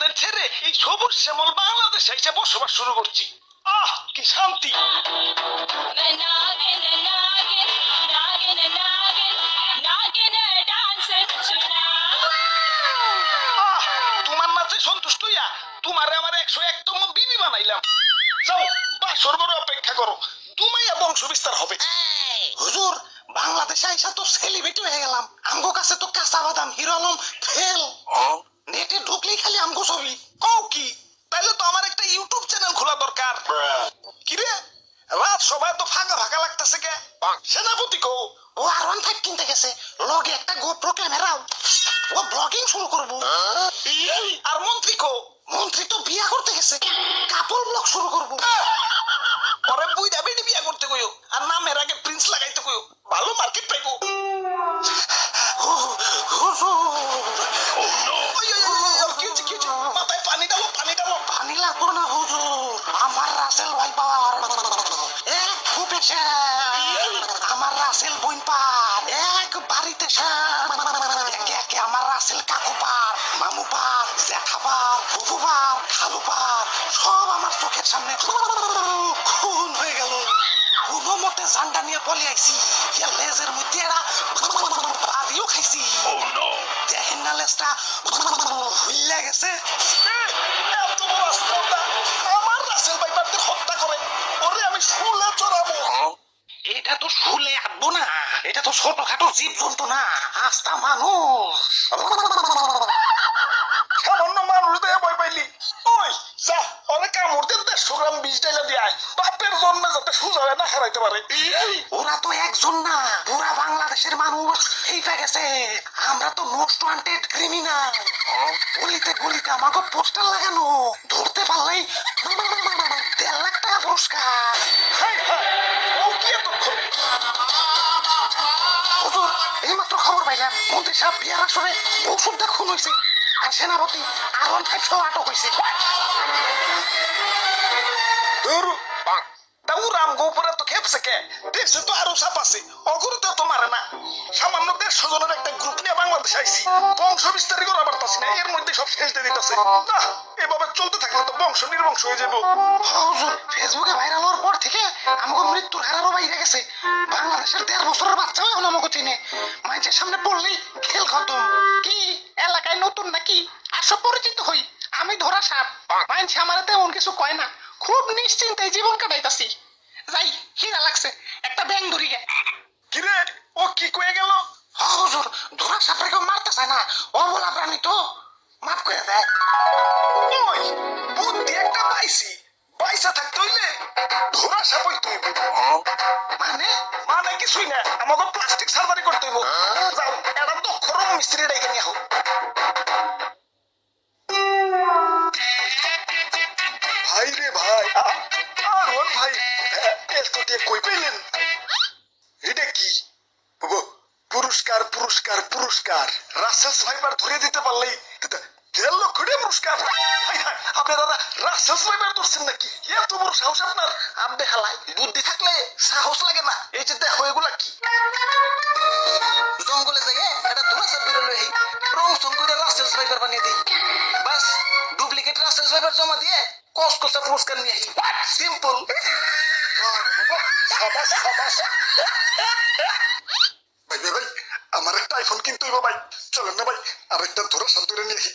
তোদের ছেড়ে এই সবুজ শ্যামল বাংলাদেশে এসে বসবাস শুরু করছি। আহ কি শান্তি। তোমার নাচে সন্তুষ্ট হইয়া তোমারে আমার 101তম বিবি বানাইলাম। যাও বাসর ঘরে অপেক্ষা করো, দুমাইয়া বংশ বিস্তার হবে। হুজুর বাংলাদেশে আইসা তো সেলিব্রিটি হয়ে গেলাম, আমগো কাছে তো কাঁচা বাদাম হিরো আলম ফেল। নেটে ঢুকলেই খালি আমগো ছবি। কও কি? তাইলে তো আমার একটা ইউটিউব চ্যানেল খোলা দরকার। কিরে রাত সবাই তো ফাঁকা ফাঁকা লাগতেছে কে? সেনাপতি কো? ও R15 কিনতে গেছে, লগে একটা গোপ্রো ক্যামেরাও। ও ব্লগিং শুরু করবো। আর মন্ত্রী কো? মন্ত্রী তো বিয়া করতে গেছে, কাপল ব্লগ শুরু করবো। পরে বুইড়া বেডি বিয়া করতে কইও, আর নামের আগে প্রিন্স লাগাইতে কইও, ভালো মার্কেট পাইবো। মাথায় পানি ডালো, পানি ডালো। পানি লাগবো না হুজুর, আমার রাসেল ভাই পাওয়ার এক ফুপে আমার রাসেল বইন পার এক বাড়িতে একে একে আমার রাসেল কাকু পার, মামু পার, জ্যাঠা পার, ফুফু পার, খালু পার, সব আমার চোখের সামনে খুন হয়ে গেল। কোনো মতে জানটা নিয়ে পলে আইছি, লেজের মধ্যে এরা আদিও খাইছি। দেখেন না লেজটা হুইল্লা গেছে। এত বড় আস্তাবটা আমার রাসেল ভাইপারদের হত্যা করে, ওরে আমি শুলে চড়াবো। এটা তো শুলে আঁটবো না, এটা তো ছোটখাটো জীব জন্তু না, আস্তা মানুষ। সামান্য মানুষ দেয়া ভয় পাইলি? ওই যা ওরে কামড় দিয়ে 150 গ্রাম বিষ ডাইলা দিয়ে আয়, বাপের জন্মে যাতে সোজা হয়ে না হারাইতে পারে। ওরা তো একজন না, পুরা বাংলাদেশের মানুষ এইটা গেছে। আমরা তো মোস্ট ওয়ান্টেড ক্রিমিনাল। গলিতে গলিতে আমাকে পোস্টার লাগানো, ধরতে পারলেই 1.5 লাখ টাকা পুরস্কার। ও কি এতক্ষণ? হুজুর এইমাত্র খবর পাইলাম মন্ত্রী সাহেব বিয়ার আসরে বৌসুদ্ধা খুন হয়েছে, আর সেনাপতি R15 সহ আটক হয়েছে। দেশে তো আরো সাপ আছে, অগরতে তো মারে না। সামান্য 150 জনের একটা গ্রুপ নিয়ে বাংলাদেশ আইছি, বংশ বিস্তারই করা পারতাছি না, এর মধ্যে সব শেষ দিয়ে দিতেছে। এভাবে চলতে থাকলে তো বংশ নির্বংশ হয়ে যাবো। হুজুর ফেসবুকে ভাইরাল হওয়ার পর থেকে আমাকে মৃত্যুর হারারও বাইরে গেছে। বাংলাদেশের 1.5 বছরের বাচ্চাও এখন আমাকে চিনে, মানুষের সামনে পড়লেই খেল খতম। কি এলাকায় নতুন নাকি? আসো পরিচিত হই, আমি ধরা সাপ। মানুষ আমার তেমন কিছু কয় না, খুব নিশ্চিন্তে জীবন কাটাইতাছি। যাই হিরা লাগছে, একটা ব্যাং ধরি গে। কিরে ও কি কয়ে গেল? হুজুর ধরা সাপরে কেউ মারতে চায় না, অবলা প্রাণী তো, মাফ করে দেয়। ওই বুদ্ধি একটা পাইছি, পয়সা থাকতে হইলে ধরা সাপ হইতে হইব। মানে মানে কিছুই না, আমাকে প্লাস্টিক সার্জারি করতে হইব। যাও এটা দক্ষ রং মিস্ত্রি ডেকে নিয়ে হোক। ভাই রে ভাই, আর ওর ভাই এত দিয়ে কই পেলেন? এটা কি? পুরস্কার পুরস্কার পুরস্কার, রাসেলস ভাইপার ধরে দিতে পারলেই 1.5 লক্ষ টাকা পুরস্কার। আপনি দাদা রাসেলস ভাইপার ধরছেন নাকি? এত বড় সাহস আপনার? আপনি হালাই বুদ্ধি থাকলে সাহস লাগে না। এই যে দেখো এগুলা কি? জঙ্গলে থেকে একটা ধরা সাপ বেরোলো, এই রং সং করে রাসেলস ভাইপার বানিয়ে দিই। বাস ডুপ্লিকেট রাসেলস ভাইপার জমা দিয়ে কসকসা পুরস্কার নিয়ে আসি। সিম্পল। ভাই ভাই আমার একটা আইফোন কিনতে হইব ভাই, চলেন না ভাই আরেকটা ধরা সাপ ধরে নিয়ে আসি।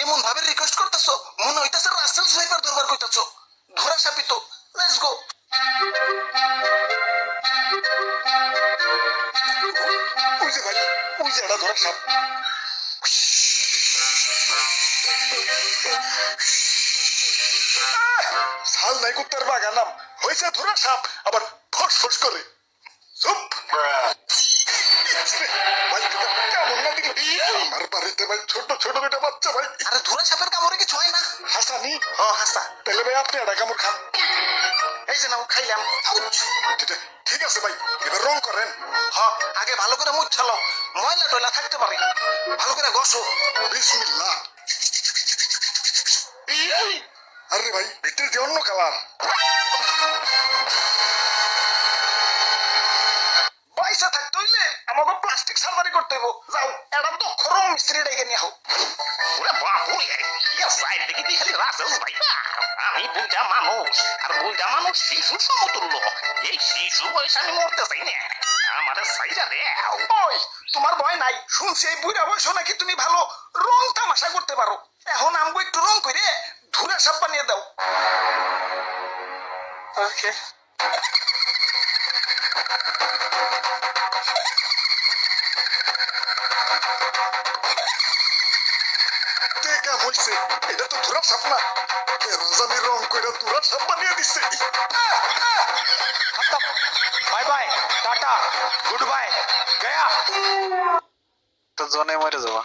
এমন ভাবে রিকোয়েস্ট করতেছো মনে হইতাছে রাসেলস ভাইপার ধরবার কইতাছো। ধরা সাপই তো, লেটস গো। ওই যে ভাই, ওই যে এটা ধরা সাপ। সাল নাই কুত্তার বাগানাম হয়েছে ধরা সাপ, আবার ফস ফস করে। চুপ আমার বাড়িতে ভাই ছোট ছোট দুটা বাচ্চা ভাই। আরে ধরা সাপের কামড়ে কিছু হয় না। হাসানি হাসা, তাহলে ভাই আপনি একটা কামড় খান। এই যে নাও খাইলাম। ঠিক আছে ভাই, এবার রং করেন। আগে ভালো করে মুছালো, ময়লা টয়লা থাকতে পারে, ভালো করে ঘষো। বিসমিল্লাহ। আরে ভাই ভিতরে যে অন্য কালার। পয়সা থাকতে হইলে আমাকে প্লাস্টিক সার্জারি করতে হইব। যাও এটা দক্ষ রং মিস্ত্রি ডেকে নিয়ে হোক। ওরে বাবু সাইড দেখি তুই খালি রাসেল ভাই আমি বুঝা মানুষ আর বুঝা মানুষ শিশু সমতুল্য এই শিশু বয়সে আমি মরতে চাই না আমার সাইডা দে ওই তোমার ভয় নাই শুনছি এই বুড়া বয়স নাকি তুমি ভালো রং তামাশা করতে পারো এখন আমগো একটু রং করে ধুলা সাপ বানিয়ে দাও ওকে টেকা হইছে এটা তো ধুলা সাপ না কেন জানি রং করে ধুলা সাপ বানিয়ে দিছে खत्म bye bye tata goodbye गया তো জনে মরে যাবা